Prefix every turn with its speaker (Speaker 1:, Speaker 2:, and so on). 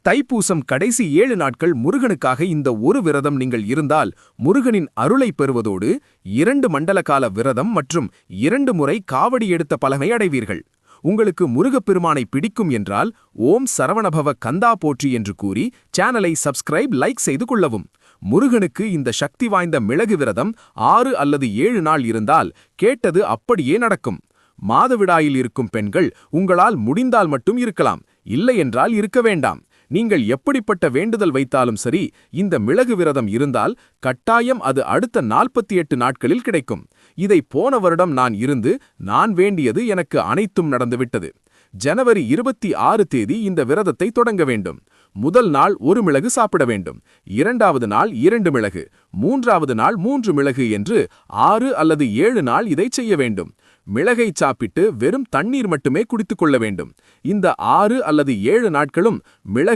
Speaker 1: தைப்பூசம் கடைசி 7 நாட்கள் முருகனுக்காக இந்த ஒரு விரதம் நீங்கள் இருந்தால் முருகனின் அருளை பெறுவதோடு 2 மண்டலகால விரதம் மற்றும் 2 முறை காவடி எடுத்த பலனை அடைவீர்கள். உங்களுக்கு முருகப்பெருமானை பிடிக்கும் என்றால் ஓம் சரவணபவ கந்தா போற்றி என்று கூறி சேனலை சப்ஸ்கிரைப் லைக் செய்து கொள்ளவும். முருகனுக்கு இந்த சக்தி வாய்ந்த மிளகு விரதம் 6 அல்லது 7 நாள் இருந்தால் கேட்டது அப்படியே நடக்கும். மாதவிடாயில் இருக்கும் பெண்கள் உங்களால் முடிந்தால் மட்டும் இருக்கலாம், இல்லையென்றால் இருக்க வேண்டாம். நீங்கள் எப்படிப்பட்ட வேண்டுதல் வைத்தாலும் சரி, இந்த மிளகு விரதம் இருந்தால் கட்டாயம் அது அடுத்த 48 நாட்களில் கிடைக்கும். இதை போன வருடம் நான் இருந்து நான் வேண்டியது எனக்கு அனைத்தும் நடந்துவிட்டது. ஜனவரி 26 தேதி இந்த விரதத்தை தொடங்க வேண்டும். முதல் நாள் 1 மிளகு சாப்பிட வேண்டும், 2வது நாள் 2 மிளகு, 3வது நாள் 3 மிளகு என்று 6 அல்லது 7 நாள் இதை செய்ய வேண்டும். மிளகை சாப்பிட்டு வெறும் தண்ணீர் மட்டுமே குடித்துக் கொள்ள வேண்டும். இந்த 6 அல்லது 7 நாட்களும் மிளகு